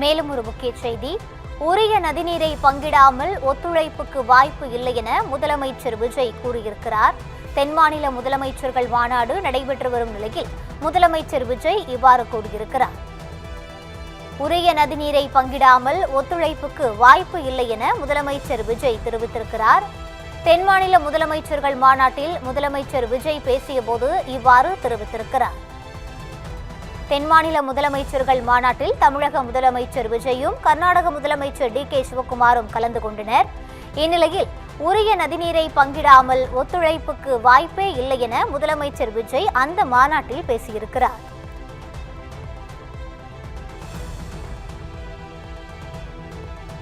மேலும் ஒரு முக்கிய செய்தி, உரிய நதிநீரை பங்கிடாமல் ஒத்துழைப்புக்கு வாய்ப்பு இல்லை என முதலமைச்சர் விஜய் கூறியிருக்கிறார். தென் மாநில முதலமைச்சர்கள் மாநாடு நடைபெற்று வரும் நிலையில் முதலமைச்சர் விஜய் இவ்வாறு கூறியிருக்கிறார். உரிய நதிநீரை பங்கிடாமல் ஒத்துழைப்புக்கு வாய்ப்பு இல்லை என முதலமைச்சர் விஜய் தெரிவித்திருக்கிறார். தென் மாநில முதலமைச்சர்கள் மாநாட்டில் முதலமைச்சர் விஜய் பேசியபோது இவ்வாறு தெரிவித்திருக்கிறார். தென் மாநில முதலமைச்சர்கள் மாநாட்டில் தமிழக முதலமைச்சர் விஜயும் கர்நாடக முதலமைச்சர் டி.கே. சிவக்குமாரும் கலந்து கொண்டனர். இந்நிலையில் உரிய நதிநீரை பங்கிடாமல் ஒத்துழைப்புக்கு வாய்ப்பே இல்லை என முதலமைச்சர் விஜய் அந்த மாநாட்டில் பேசியிருக்கிறார்.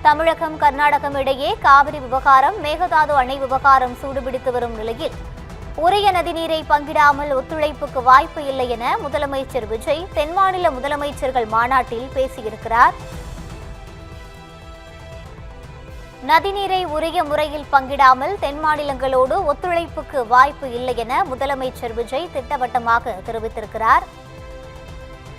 தமிழகம் கர்நாடகம் இடையே காவிரி விவகாரம், மேகதாது அணை விவகாரம் சூடுபிடித்து வரும் நிலையில் உரிய நதிநீரை பங்கிடாமல் ஒத்துழைப்புக்கு வாய்ப்பு இல்லை என முதலமைச்சர் விஜய் தென் மாநில முதலமைச்சர்கள் மாநாட்டில் பேசியிருக்கிறார். நதிநீரை உரிய முறையில் பங்கிடாமல் தென் மாநிலங்களோடு ஒத்துழைப்புக்கு வாய்ப்பு இல்லை என முதலமைச்சர் விஜய் திட்டவட்டமாக தெரிவித்திருக்கிறார்.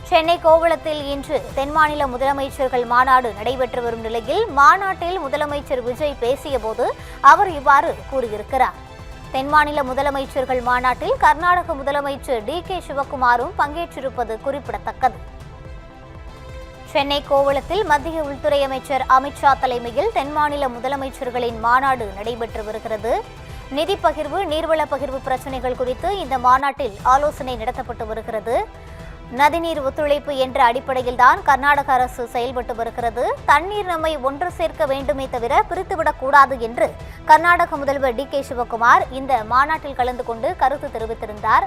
சென்னை கோவளத்தில் இன்று தென் மாநில முதலமைச்சர்கள் மாநாடு நடைபெற்று வரும் நிலையில் மாநாட்டில் முதலமைச்சர் விஜய் பேசியபோது அவர் இவ்வாறு கூறியிருக்கிறார். தென் மாநில முதலமைச்சர்கள் மாநாட்டில் கர்நாடக முதலமைச்சர் டி.கே. சிவக்குமாரும் பங்கேற்றிருப்பது குறிப்பிடத்தக்கது. சென்னை கோவளத்தில் மத்திய உள்துறை அமைச்சர் அமித்ஷா தலைமையில் தென் மாநில முதலமைச்சர்களின் மாநாடு நடைபெற்று வருகிறது. நிதி பகிர்வு, நீர்வள பகிர்வு பிரச்சினைகள் குறித்து இந்த மாநாட்டில் ஆலோசனை நடத்தப்பட்டு வருகிறது. நதிநீர் ஒத்துழைப்பு என்ற அடிப்படையில்தான் கர்நாடக அரசு செயல்பட்டு வருகிறது. தண்ணீர் நம்மை ஒன்று சேர்க்க வேண்டுமே தவிர பிரித்துவிடக்கூடாது என்று கர்நாடக முதல்வர் டி.கே. சிவக்குமார் இந்த மாநாட்டில் கலந்து கொண்டு கருத்து தெரிவித்திருந்தார்.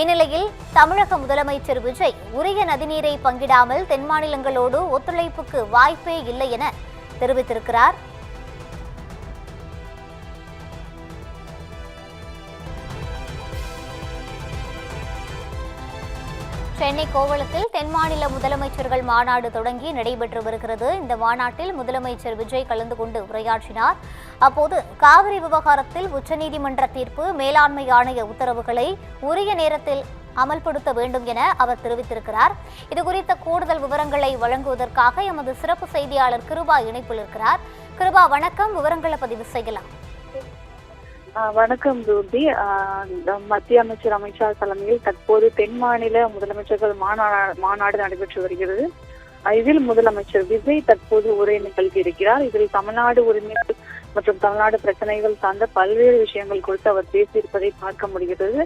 இந்நிலையில் தமிழக முதலமைச்சர் விஜய் உரிய நதிநீரை பங்கிடாமல் தென் மாநிலங்களோடு ஒத்துழைப்புக்கு வாய்ப்பே இல்லை என தெரிவித்திருக்கிறார். சென்னை கோவளத்தில் தென் மாநில முதலமைச்சர்கள் மாநாடு தொடங்கி நடைபெற்று வருகிறது. இந்த மாநாட்டில் முதலமைச்சர் விஜய் கலந்து கொண்டு உரையாற்றினார். அப்போது காவிரி விவகாரத்தில் உச்சநீதிமன்ற தீர்ப்பு, மேலாண்மை ஆணைய உத்தரவுகளை உரிய நேரத்தில் அமல்படுத்த வேண்டும் என அவர் தெரிவித்திருக்கிறார். இதுகுறித்த கூடுதல் விவரங்களை வழங்குவதற்காக எமது சிறப்பு செய்தியாளர் கிருபா இணைப்பில் இருக்கிறார். கிருபா, வணக்கம். விவரங்களை பதிவு செய்யலாம். வணக்கம் ரூபி. மத்திய அமைச்சர் அமித்ஷா தலைமையில் தற்போது தென் மாநில முதலமைச்சர்கள் மாநாடு நடைபெற்று வருகிறது. இதில் முதலமைச்சர் விஜய் தற்போது உரை நிகழ்த்தியிருக்கிறார். இதில் தமிழ்நாடு உரிமைகள் மற்றும் தமிழ்நாடு பிரச்சனைகள் சார்ந்த பல்வேறு விஷயங்கள் குறித்து அவர் பேசியிருப்பதை பார்க்க முடிகிறது.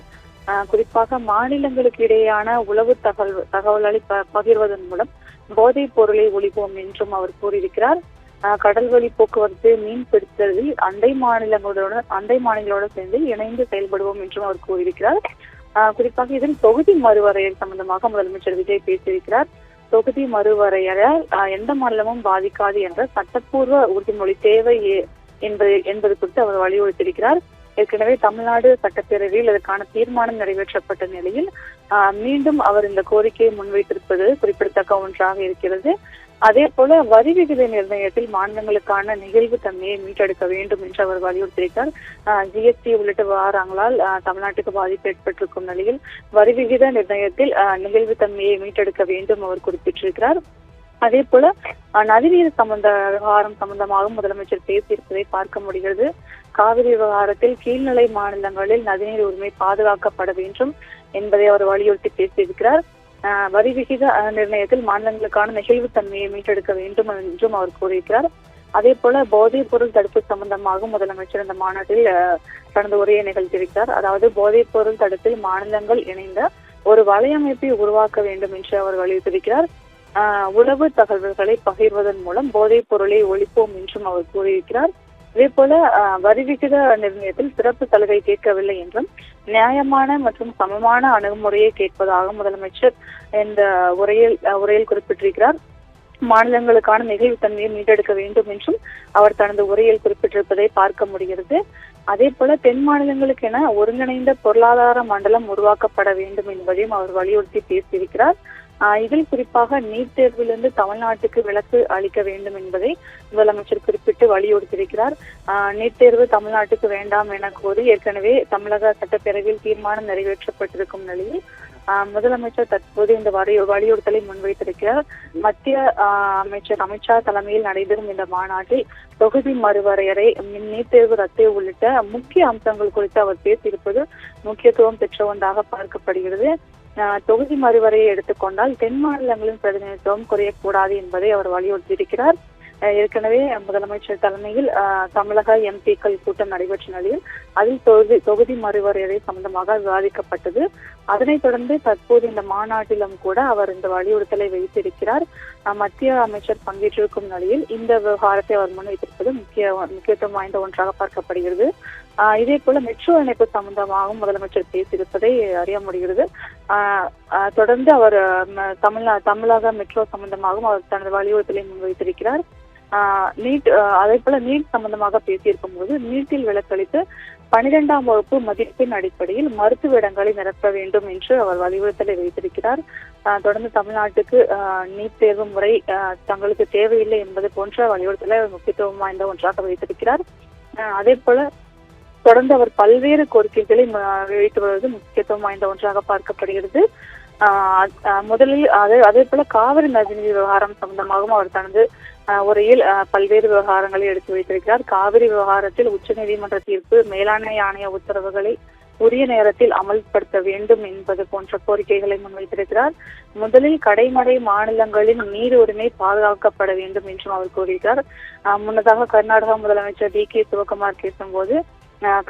குறிப்பாக மாநிலங்களுக்கு இடையேயான உளவு தகவல்களை பகிர்வதன் மூலம் போதைப் பொருளை ஒழிப்போம் என்றும் அவர் கூறியிருக்கிறார். கடல்வழி போக்குவரத்து, மீன் பிடித்தலில் அண்டை மாநிலங்களோடு சேர்ந்து இணைந்து செயல்படுவோம் என்றும் அவர் கூறியிருக்கிறார். குறிப்பாக இதில் தொகுதி மறுவரையறை சம்பந்தமாக முதலமைச்சர் விஜய் பேசியிருக்கிறார். தொகுதி மறுவரையறையால் எந்த மாநிலமும் பாதிக்காது என்ற சட்டப்பூர்வ உறுதிமொழி தேவை என்பது குறித்து அவர் வலியுறுத்தியிருக்கிறார். ஏற்கனவே தமிழ்நாடு சட்டப்பேரவையில் இதற்கான தீர்மானம் நிறைவேற்றப்பட்ட நிலையில் மீண்டும் அவர் இந்த கோரிக்கையை முன்வைத்திருப்பது குறிப்பிடத்தக்க ஒன்றாக இருக்கிறது. அதே போல வரி விகித நிர்ணயத்தில் மாநிலங்களுக்கான நெகிழ்வு தன்மையை மீட்டெடுக்க வேண்டும் என்று அவர் வலியுறுத்தியிருக்கிறார். ஜிஎஸ்டி உள்ளிட்ட விவகாரங்களால் தமிழ்நாட்டுக்கு பாதிப்பு ஏற்பட்டிருக்கும் நிலையில் வரி விகித நிர்ணயத்தில் நெகிழ்வு தன்மையை மீட்டெடுக்க வேண்டும் அவர் குறிப்பிட்டிருக்கிறார். அதே போல நதிநீர் விவகாரம் சம்பந்தமாக முதலமைச்சர் பேசியிருப்பதை பார்க்க முடிகிறது. காவிரி விவகாரத்தில் கீழ்நிலை மாநிலங்களில் நதிநீர் உரிமை பாதுகாக்கப்பட வேண்டும் என்பதை அவர் வலியுறுத்தி பேசியிருக்கிறார். வரி விகித நிர்ணயத்தில் மாநிலங்களுக்கான நெகிழ்வு தன்மையை மீட்டெடுக்க வேண்டும் என்றும் அவர் கூறியிருக்கிறார். அதே போல போதைப் பொருள் தடுப்பு சம்பந்தமாக முதலமைச்சர் இந்த மாநாட்டில் கடந்த உரையை நிகழ்த்தியிருக்கிறார். அதாவது போதைப் பொருள் தடுப்பில் மாநிலங்கள் இணைந்த ஒரு வலையமைப்பை உருவாக்க வேண்டும் என்று அவர் வலியுறுத்தியிருக்கிறார். உளவு தகவல்களை பகிர்வதன் மூலம் போதைப் பொருளை ஒழிப்போம் என்றும் அவர் கூறியிருக்கிறார். இதே போல வரி விகித நிர்ணயத்தில் சிறப்பு சலுகை கேட்கவில்லை என்றும் நியாயமான மற்றும் சமமான அணுகுமுறையை கேட்பதாக முதலமைச்சர் இந்த உரையில் குறிப்பிட்டிருக்கிறார். மாநிலங்களுக்கான நெகிழ்வு தன்மையை மீட்டெடுக்க வேண்டும் என்றும் அவர் தனது உரையில் குறிப்பிட்டிருப்பதை பார்க்க முடிகிறது. அதே போல தென் மாநிலங்களுக்கு என ஒருங்கிணைந்த பொருளாதார மண்டலம் உருவாக்கப்பட வேண்டும் என்பதையும் அவர் வலியுறுத்தி பேசியிருக்கிறார். இதில் குறிப்பாக நீட் தேர்விலிருந்து தமிழ்நாட்டுக்கு விலக்கு அளிக்க வேண்டும் என்பதை முதலமைச்சர் குறிப்பிட்டு வலியுறுத்தியிருக்கிறார். நீட் தேர்வு தமிழ்நாட்டுக்கு வேண்டாம் என கோரி ஏற்கனவே தமிழக சட்டப்பேரவையில் தீர்மானம் நிறைவேற்றப்பட்டிருக்கும் நிலையில் முதலமைச்சர் தற்போது இந்த வலியுறுத்தலை முன்வைத்திருக்கிறார். மத்திய அமைச்சர் அமித்ஷா தலைமையில் நடைபெறும் இந்த மாநாட்டில் தொகுதி மறுவரையறை, நீட் தேர்வு ரத்து உள்ளிட்ட முக்கிய அம்சங்கள் குறித்து அவர் பேசியிருப்பது முக்கியத்துவம் பெற்ற ஒன்றாக பார்க்கப்படுகிறது. தொகுதி மறுவரையை எடுத்துக்கொண்டால் தென் மாநிலங்களின் பிரதிநிதித்துவம் குறையக்கூடாது என்பதை அவர் வலியுறுத்தியிருக்கிறார். ஏற்கனவே முதலமைச்சர் தலைமையில் தமிழக எம்பிக்கள் கூட்டம் நடைபெற்ற நிலையில் அதில் தொகுதி மறுவரையறை சம்பந்தமாக விவாதிக்கப்பட்டது. அதனைத் தொடர்ந்து தற்போது இந்த மாநாட்டிலும் கூட அவர் இந்த வலியுறுத்தலை வைத்திருக்கிறார். மத்திய அமைச்சர் பங்கேற்றிருக்கும் நிலையில் இந்த விவகாரத்தை அவர் முன்வைத்திருப்பது முக்கியத்துவம் வாய்ந்த ஒன்றாக பார்க்கப்படுகிறது. இதே போல மெட்ரோ இணைப்பு சம்பந்தமாகவும் முதலமைச்சர் பேசியிருப்பதை அறிய முடிகிறது. தொடர்ந்து அவர் தமிழக மெட்ரோ சம்பந்தமாகவும் அவர் தனது வலியுறுத்தலை முன்வைத்திருக்கிறார். அதே போல நீட் சம்பந்தமாக பேசியிருக்கும் போது நீட்டில் விலக்களித்து 12ஆம் வகுப்பு மதிப்பெண் அடிப்படையில் மருத்துவ இடங்களை நிரப்ப வேண்டும் என்று அவர் வலியுறுத்தலை வைத்திருக்கிறார். தொடர்ந்து தமிழ்நாட்டுக்கு நீட் தேர்வு முறை தங்களுக்கு தேவையில்லை என்பது போன்ற வலியுறுத்தலை முக்கியத்துவம் வாய்ந்த ஒன்றாக வைத்திருக்கிறார். அதே போல தொடர்ந்து அவர் பல்வேறு கோரிக்கைகளை வைத்து வருவது முக்கியத்துவம் வாய்ந்த ஒன்றாக பார்க்கப்படுகிறது. முதலில் அதே போல காவிரி நதிநீர் விவகாரம் சம்பந்தமாகவும் அவர் தனது உரையில் பல்வேறு விவகாரங்களை எடுத்து வைத்திருக்கிறார். காவிரி விவகாரத்தில் உச்சநீதிமன்ற தீர்ப்பு, மேலாண்மை ஆணைய உத்தரவுகளை உரிய நேரத்தில் அமல்படுத்த வேண்டும் என்பது போன்ற கோரிக்கைகளை முன்வைத்திருக்கிறார். முதலில் கடைமடை மாநிலங்களின் நீர் உரிமை பாதுகாக்கப்பட வேண்டும் என்றும் அவர் கூறுகிறார். முன்னதாக கர்நாடக முதலமைச்சர் டி.கே. சிவகுமார் பேசும்போது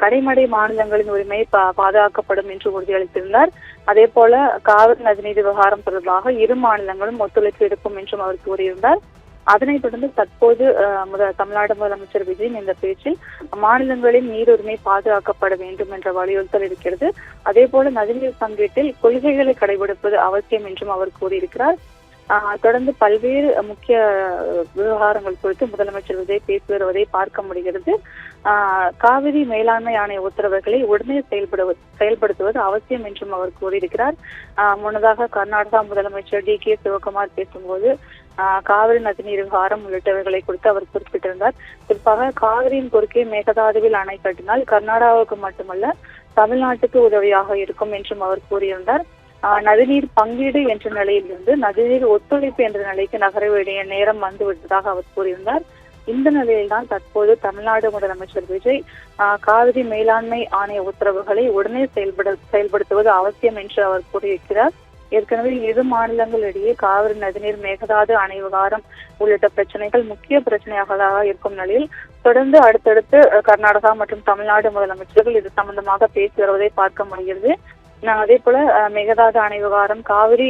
கடைமடை மாநிலங்களின் உரிமை பாதுகாக்கப்படும் என்று உறுதியளித்திருந்தார். அதே போல காவிரி நதிநீர் விவகாரம் தொடர்பாக இரு மாநிலங்களும் ஒத்துழைப்பு இருக்கும் என்றும் அவர் கூறியிருந்தார். அதனைத் தொடர்ந்து தற்போது தமிழ்நாடு முதலமைச்சர் விஜய் இந்த பேச்சில் மாநிலங்களின் நீர் உரிமை பாதுகாக்கப்பட வேண்டும் என்ற வலியுறுத்தல் இருக்கிறது. அதே போல நதிநீர் பங்கீட்டில் கொள்கைகளை கடைபிடிப்பது அவசியம் என்றும் அவர் கூறியிருக்கிறார். தொடர்ந்து பல்வேறு முக்கிய விவகாரங்கள் குறித்து முதலமைச்சர் விஜய் பேசி வருவதை பார்க்க முடிகிறது. காவிரி மேலாண்மை ஆணைய உத்தரவுகளை உடனே செயல்படுத்துவது அவசியம் என்றும் அவர் கூறியிருக்கிறார். முன்னதாக கர்நாடகா முதலமைச்சர் டி.கே. சிவகுமார் பேசும்போது காவிரி நதிநீர் விவகாரம் உள்ளிட்டவைகளை குறித்து அவர் குறிப்பிட்டிருந்தார். குறிப்பாக காவிரியின் குறுக்கே மேகதாதுவில் அணை கட்டினால் கர்நாடகாவுக்கு மட்டுமல்ல தமிழ்நாட்டுக்கு உதவியாக இருக்கும் என்றும் அவர் கூறியிருந்தார். நதிநீர் பங்கீடு என்ற நிலையிலிருந்து நதிநீர் ஒத்துழைப்பு என்ற நிலைக்கு நகர வேண்டிய நேரம் வந்துவிட்டதாக அவர் கூறியிருந்தார். இந்த நிலையில்தான் தற்போது தமிழ்நாடு முதலமைச்சர் விஜய் காவிரி மேலாண்மை ஆணைய உத்தரவுகளை உடனே செயல்படுத்துவது அவசியம் என்று அவர் கூறியிருக்கிறார். ஏற்கனவே இரு மாநிலங்களிடையே காவிரி நதிநீர் மேகதாது அணை விவகாரம் உள்ளிட்ட பிரச்சனைகள் முக்கிய பிரச்சனையாக இருக்கும் நிலையில் தொடர்ந்து அடுத்தடுத்து கர்நாடகா மற்றும் தமிழ்நாடு முதலமைச்சர்கள் இது சம்பந்தமாக பேசி வருவதை பார்க்க முடிகிறது. அதே போல மேகதாது அணை விவகாரம், காவிரி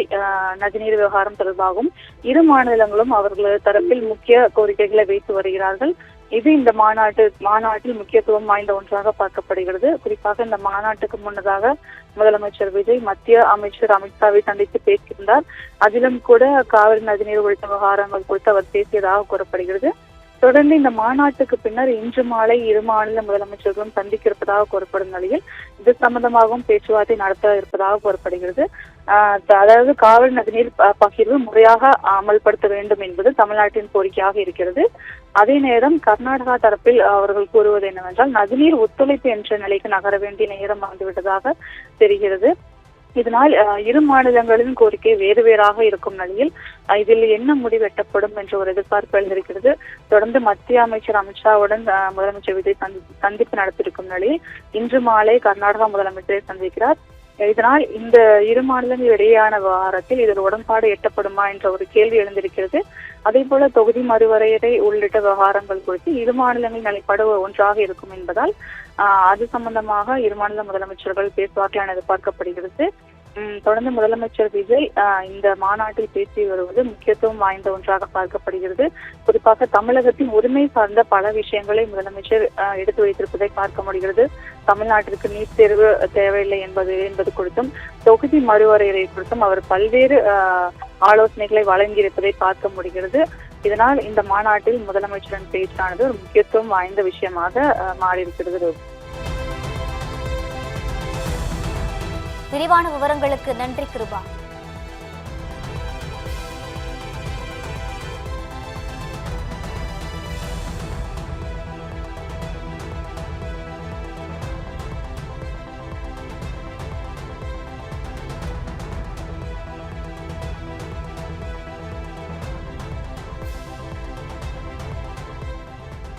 நதிநீர் விவகாரம் தொடர்பாகவும் இரு மாநிலங்களும் அவர்களது தரப்பில் முக்கிய கோரிக்கைகளை வைத்து வருகிறார்கள். இது இந்த மாநாட்டில் முக்கியத்துவம் வாய்ந்த ஒன்றாக பார்க்கப்படுகிறது. குறிப்பாக இந்த மாநாட்டுக்கு முன்னதாக முதலமைச்சர் விஜய் மத்திய அமைச்சர் அமித்ஷாவை சந்தித்து பேசியிருந்தார். அதிலும் கூட காவிரி நதிநீர் உள்ளிட்ட விவகாரங்கள் குறித்து அவர் பேசியதாக கூறப்படுகிறது. தொடர்ந்து இந்த மாநாட்டுக்கு பின்னர் இன்று மாலை இரு மாநில முதலமைச்சர்களும் சந்திக்க இருப்பதாக கூறப்படும் நிலையில் இது சம்பந்தமாகவும் பேச்சுவார்த்தை நடத்த இருப்பதாக கூறப்படுகிறது. அதாவது காவிரி நதிநீர் பகிர்வு முறையாக அமல்படுத்த வேண்டும் என்பது தமிழ்நாட்டின் கோரிக்கையாக இருக்கிறது. அதே நேரம் கர்நாடகா தரப்பில் அவர்கள் கூறுவது என்னவென்றால் நதிநீர் ஒத்துழைப்பு என்ற நிலைக்கு நகர வேண்டிய நேரம் வந்துவிட்டதாக தெரிகிறது. இதனால் இரு மாநிலங்களின் கோரிக்கை வேறு வேறாக இருக்கும் நிலையில் இதில் என்ன முடிவு எட்டப்படும் என்ற ஒரு எதிர்பார்ப்பு எழுந்திருக்கிறது. தொடர்ந்து மத்திய அமைச்சர் அமித்ஷாவுடன் முதலமைச்சர் விஜய் சந்திப்பு நடத்திருக்கும் நிலையில் இன்று மாலை கர்நாடகா முதலமைச்சரை சந்திக்கிறார். இதனால் இந்த இரு மாநிலங்கள் இடையேயான விவகாரத்தில் இதில் உடன்பாடு எட்டப்படுமா என்ற ஒரு கேள்வி எழுந்திருக்கிறது. அதே போல தொகுதி மறுவரையறை உள்ளிட்ட விவகாரங்கள் குறித்து இரு மாநிலங்களின் நிலைப்பாடு ஒன்றாக இருக்கும் என்பதால் அது சம்பந்தமாக இரு மாநில முதலமைச்சர்கள் பேசுவார்கள் என எதிர்பார்க்கப்படுகிறது. தொடர்ந்து முதலமைச்சர் விஜய் இந்த மாநாட்டில் பேசி வருவது முக்கியத்துவம் வாய்ந்த ஒன்றாக பார்க்கப்படுகிறது. குறிப்பாக தமிழகத்தின் உரிமை சார்ந்த பல விஷயங்களை முதலமைச்சர் எடுத்து வைத்திருப்பதை பார்க்க முடிகிறது. தமிழ்நாட்டிற்கு நீட் தேர்வு தேவையில்லை என்பது குறித்தும் தொகுதி மறுவரையறை குறித்தும் அவர் பல்வேறு ஆலோசனைகளை வழங்கியிருப்பதை பார்க்க முடிகிறது. இதனால் இந்த மாநாட்டில் முதலமைச்சரின் பேச்சானது ஒரு முக்கியத்துவம் வாய்ந்த விஷயமாக மாறியிருக்கிறது. விரிவான விவரங்களுக்கு நன்றி கிருபா.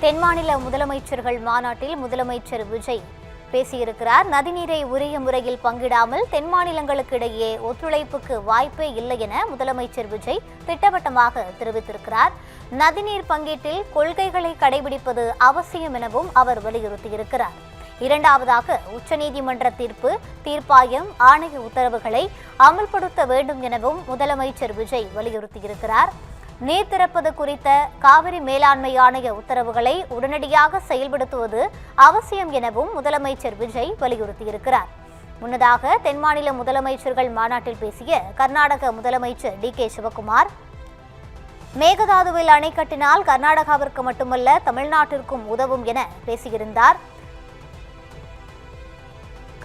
தென் மாநில முதலமைச்சர்கள் மாநாட்டில் முதலமைச்சர் விஜய் பேசியிருக்கிறார். நதிநீரை உரிய முறையில் பங்கிடாமல் தென் மாநிலங்களுக்கு இடையே ஒத்துழைப்புக்கு வாய்ப்பே இல்லை என முதலமைச்சர் விஜய் திட்டவட்டமாக தெரிவித்திருக்கிறார். நதிநீர் பங்கீட்டில் கொள்கைகளை கடைபிடிப்பது அவசியம் எனவும் அவர் வலியுறுத்தியிருக்கிறார். இரண்டாவதாக, உச்சநீதிமன்ற தீர்ப்பாயம் ஆணைய உத்தரவுகளை அமல்படுத்த வேண்டும் எனவும் முதலமைச்சர் விஜய் வலியுறுத்தியிருக்கிறார். நீர் திறப்பது குறித்த காவிரி மேலாண்மை ஆணைய உத்தரவுகளை உடனடியாக செயல்படுத்துவது அவசியம் எனவும் முதலமைச்சர் விஜய் வலியுறுத்தியிருக்கிறார். முன்னதாக தென் மாநில முதலமைச்சர்கள் மாநாட்டில் பேசிய கர்நாடக முதலமைச்சர் டி.கே. சிவக்குமார், மேகதாதுவில் அணை கட்டினால் கர்நாடகாவிற்கு மட்டுமல்ல தமிழ்நாட்டிற்கும் உதவும் என பேசியிருந்தார்.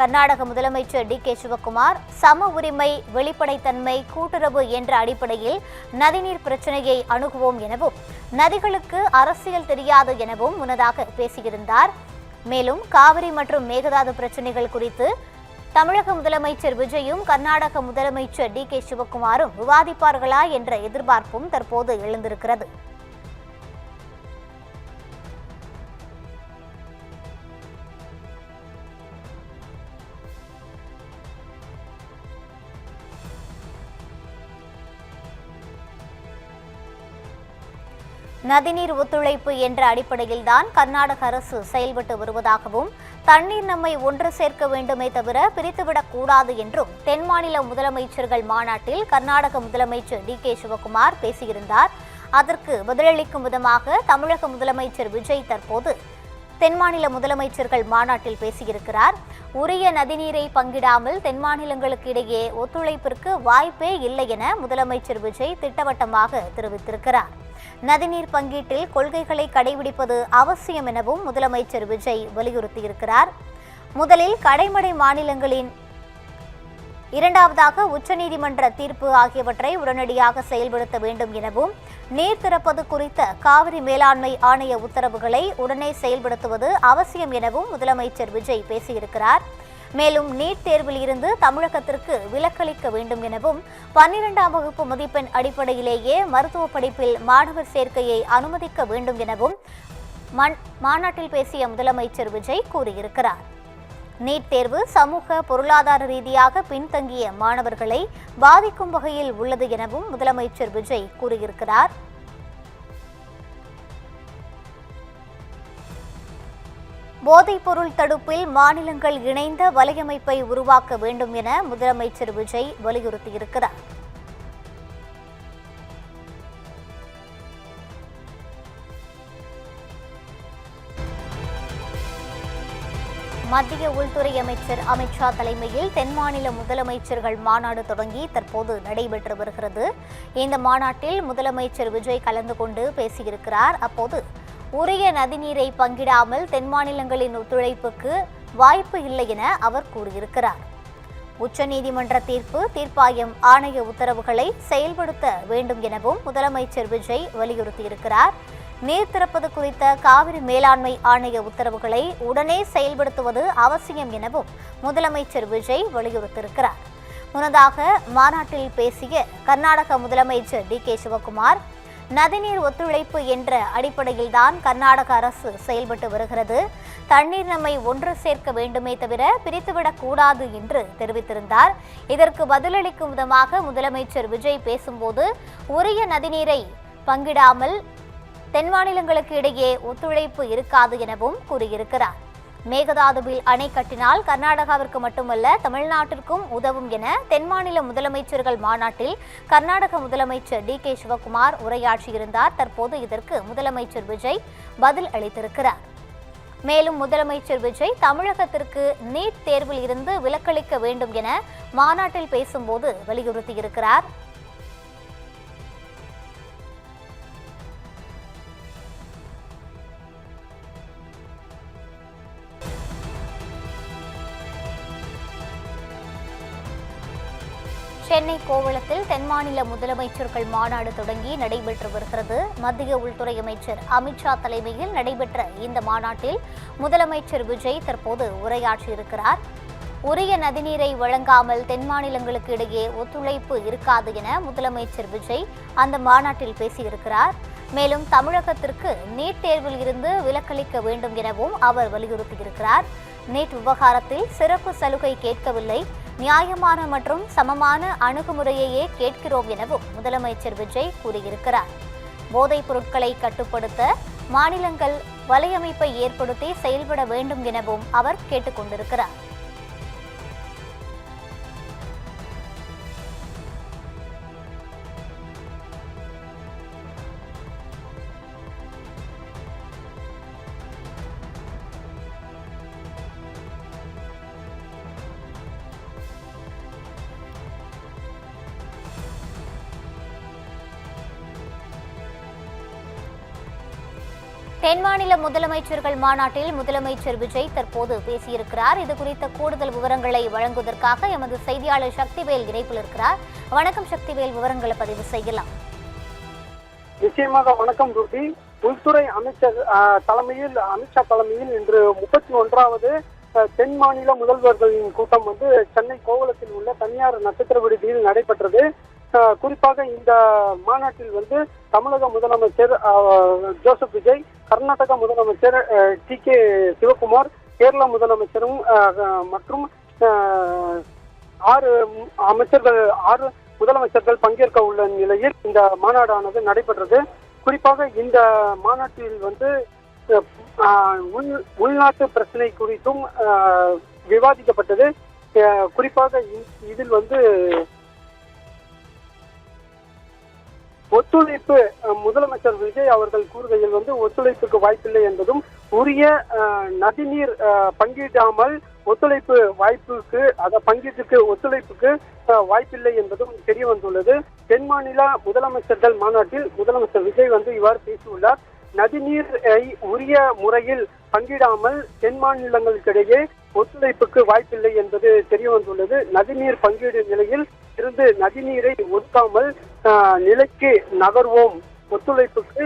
கர்நாடக முதலமைச்சர் டி.கே. சிவக்குமார், சம உரிமை, வெளிப்படைத்தன்மை, கூட்டுறவு என்ற அடிப்படையில் நதிநீர் பிரச்சனையை அணுகுவோம் எனவும் நதிகளுக்கு அரசியல் தெரியாது எனவும் முன்னதாக பேசியிருந்தார். மேலும் காவிரி மற்றும் மேகதாது பிரச்சனைகள் குறித்து தமிழக முதலமைச்சர் விஜயும் கர்நாடக முதலமைச்சர் டி.கே. சிவக்குமாரும் விவாதிப்பார்களா என்ற எதிர்பார்ப்பும் தற்போது எழுந்திருக்கிறது. நதிநீர் ஒத்துழைப்பு என்ற அடிப்படையில்தான் கர்நாடக அரசு செயல்பட்டு வருவதாகவும் தண்ணீர் நம்மை ஒன்று சேர்க்க வேண்டுமே தவிர பிரித்துவிடக் கூடாது என்றும் தென் மாநில முதலமைச்சர்கள் மாநாட்டில் கர்நாடக முதலமைச்சர் டி.கே. சிவக்குமார் பேசியிருந்தார். அதற்கு பதிலளிக்கும் விதமாக தமிழக முதலமைச்சர் விஜய் தற்போது தென் மாநில முதலமைச்சர்கள் மாநாட்டில் பேசியிருக்கிறார். உரிய நதிநீரை பங்கிடாமல் தென் மாநிலங்களுக்கு இடையே ஒத்துழைப்பிற்கு வாய்ப்பே இல்லை என முதலமைச்சர் விஜய் திட்டவட்டமாக தெரிவித்திருக்கிறார். நதிநீர் பங்கீட்டில் கொள்கைகளை கடைபிடிப்பது அவசியம் எனவும் முதலமைச்சர் விஜய் வலியுறுத்தியிருக்கிறார். முதலில் கடைமடை மாநிலங்களின், இரண்டாவதாக உச்சநீதிமன்ற தீர்ப்பு ஆகியவற்றை உடனடியாக செயல்படுத்த வேண்டும் எனவும் நீர் திறப்பது குறித்த காவிரி மேலாண்மை ஆணைய உத்தரவுகளை உடனே செயல்படுத்துவது அவசியம் எனவும் முதலமைச்சர் விஜய் பேசியிருக்கிறார். மேலும் நீட் தேர்வில் இருந்து தமிழகத்திற்கு விலக்களிக்க வேண்டும் எனவும் 12ஆம் வகுப்பு மதிப்பெண் அடிப்படையிலேயே மருத்துவ படிப்பில் மாணவர் சேர்க்கையை அனுமதிக்க வேண்டும் எனவும் மாநாட்டில் பேசிய முதலமைச்சர் விஜய் கூறியிருக்கிறார். நீட் தேர்வு சமூக பொருளாதார ரீதியாக பின்தங்கிய மாணவர்களை பாதிக்கும் வகையில் உள்ளது எனவும் முதலமைச்சர் விஜய் கூறியிருக்கிறார். போதைப்பொருள் தடுப்பில் மாநிலங்கள் இணைந்த வலையமைப்பை உருவாக்க வேண்டும் என முதலமைச்சர் விஜய் வலியுறுத்தியிருக்கிறார். மத்திய உள்துறை அமைச்சர் அமித்ஷா தலைமையில் தென் மாநில முதலமைச்சர்கள் மாநாடு தொடங்கி தற்போது நடைபெற்று வருகிறது. இந்த மாநாட்டில் முதலமைச்சர் விஜய் கலந்து கொண்டு பேசியிருக்கிறார். அப்போது உரிய நதிநீரை பங்கிடாமல் தென் மாநிலங்களின் ஒத்துழைப்புக்கு வாய்ப்பு இல்லை என அவர் கூறியிருக்கிறார். உச்சநீதிமன்ற தீர்ப்பாயம் ஆணைய உத்தரவுகளை செயல்படுத்த வேண்டும் எனவும் முதலமைச்சர் விஜய் வலியுறுத்தியிருக்கிறார். நீர் திறப்பது குறித்த காவிரி மேலாண்மை ஆணைய உத்தரவுகளை உடனே செயல்படுத்துவது அவசியம் எனவும் முதலமைச்சர் விஜய் வலியுறுத்தியிருக்கிறார். முன்னதாக மாநாட்டில் பேசிய கர்நாடக முதலமைச்சர் டி.கே. சிவக்குமார், நதிநீர் ஒத்துழைப்பு என்ற அடிப்படையில்தான் கர்நாடக அரசு செயல்பட்டு வருகிறது. தண்ணீர் நம்மை ஒன்று சேர்க்க வேண்டுமே தவிர பிரித்துவிடக் கூடாது என்று தெரிவித்திருந்தார். இதற்கு பதிலளிக்கும் விதமாக முதலமைச்சர் விஜய் பேசும்போது, உரிய நதிநீரை பங்கிடாமல் தென் மாநிலங்களுக்கு இடையே ஒத்துழைப்பு இருக்காது எனவும் கூறியிருக்கிறார். மேகதாதுவில் அணை கட்டினால் கர்நாடகாவிற்கு மட்டுமல்ல தமிழ்நாட்டிற்கும் உதவும் என தென் மாநில முதலமைச்சர்கள் மாநாட்டில் கர்நாடக முதலமைச்சர் டி.கே. சிவக்குமார் உரையாற்றியிருந்தார். தற்போது இதற்கு முதலமைச்சர் விஜய் பதில் அளித்திருக்கிறார். மேலும் முதலமைச்சர் விஜய் தமிழகத்திற்கு நீட் தேர்வில் இருந்து விலக்களிக்க வேண்டும் என மாநாட்டில் பேசும்போது வலியுறுத்தியிருக்கிறார். சென்னை கோவளத்தில் தென் மாநில முதலமைச்சர்கள் மாநாடு தொடங்கி நடைபெற்று வருகிறது. மத்திய உள்துறை அமைச்சர் அமித்ஷா தலைமையில் நடைபெற்ற இந்த மாநாட்டில் முதலமைச்சர் விஜய் தற்போது உரையாற்றியிருக்கிறார். உரிய நதிநீரை வழங்காமல் தென் மாநிலங்களுக்கு இடையே ஒத்துழைப்பு இருக்காது என முதலமைச்சர் விஜய் அந்த மாநாட்டில் பேசியிருக்கிறார். மேலும் தமிழகத்திற்கு நீட் தேர்வில் இருந்து விலக்களிக்க வேண்டும் எனவும் அவர் வலியுறுத்தியிருக்கிறார். நீட் விவகாரத்தில் சிறப்பு சலுகை கேட்கவில்லை, நியாயமான மற்றும் சமமான அணுகுமுறையையே கேட்கிறோம் எனவும் முதலமைச்சர் விஜய் கூறியிருக்கிறார். போதைப் பொருட்களை கட்டுப்படுத்த மாநிலங்கள் வலையமைப்பை ஏற்படுத்தி செயல்பட வேண்டும் எனவும் அவர் கேட்டுக் கொண்டிருக்கிறார். தென் மாநில முதலமைச்சர்கள் மாநாட்டில் முதலமைச்சர் விஜய் தற்போது பேசியிருக்கிறார். இது குறித்த கூடுதல் விவரங்களை வழங்குவதற்காக எமது செய்தியாளர் சக்திவேல் இணைப்பில் இருக்கிறார். வணக்கம் சக்திவேல், விவரங்களை பதிவு செய்யலாம். நிச்சயமாக வணக்கம் ரூபி. உள்துறை அமைச்சர் தலைமையில் அமித்ஷா தலைமையில் இன்று 31வது தென் மாநில முதல்வர்களின் கூட்டம் சென்னை கோவளத்தில் உள்ள தனியார் நட்சத்திர விடுதியில் நடைபெற்றது. குறிப்பாக இந்த மாநாட்டில் தமிழக முதலமைச்சர் ஜோசப் விஜய், கர்நாடக முதலமைச்சர் டி.கே. சிவகுமார், கேரள முதலமைச்சரும் மற்றும் 6 முதலமைச்சர்கள் பங்கேற்க உள்ள நிலையில் இந்த மாநாடானது நடைபெற்றது. குறிப்பாக இந்த மாநாட்டில் உள்நாட்டு பிரச்சனை குறித்தும் விவாதிக்கப்பட்டது. குறிப்பாக இதில் ஒத்துழைப்பு முதலமைச்சர் விஜய் அவர்கள் கூறுகையில் ஒத்துழைப்புக்கு வாய்ப்பில்லை என்பதும், உரிய நதிநீர் பங்கீடாமல் பங்கீட்டுக்கு ஒத்துழைப்புக்கு வாய்ப்பில்லை என்பதும் தெரிய வந்துள்ளது. தென் மாநில முதலமைச்சர்கள் மாநாட்டில் முதலமைச்சர் விஜய் இவ்வாறு பேசியுள்ளார். நதிநீரை உரிய முறையில் பங்கிடாமல் தென் மாநிலங்களுக்கிடையே ஒத்துழைப்புக்கு வாய்ப்பில்லை என்பது தெரிய வந்துள்ளது. நதிநீர் பங்கீடு நிலையில் இருந்து நதிநீரை ஒதுக்காமல் நிலைக்கு நகர்வோம், ஒத்துழைப்புக்கு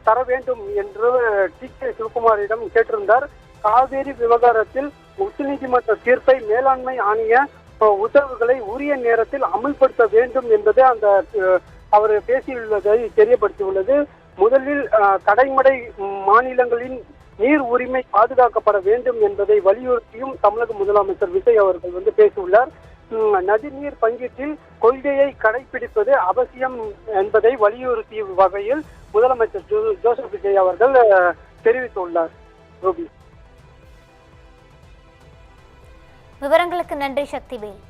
தர வேண்டும் என்று டி.கே. சிவகுமாரிடம் கேட்டிருந்தார். காவேரி விவகாரத்தில் உச்சநீதிமன்ற தீர்ப்பை மேலாண்மை ஆணைய உத்தரவுகளை உரிய நேரத்தில் அமல்படுத்த வேண்டும் என்பது அவர் பேசியுள்ளதை தெரியப்படுத்தியுள்ளது. முதலில் கடைமடை மாநிலங்களின் நீர் உரிமை பாதுகாக்கப்பட வேண்டும் என்பதை வலியுறுத்தியும் தமிழக முதலமைச்சர் விஜய் அவர்கள் பேசியுள்ளார். நதிநீர் பங்கீட்டில் கொள்கையை கடைபிடிப்பது அவசியம் என்பதை வலியுறுத்திய வகையில் முதலமைச்சர் ஜோசப் விஜய் அவர்கள் தெரிவித்துள்ளார். ரூபி, விவரங்களுக்கு நன்றி சக்திவேல்.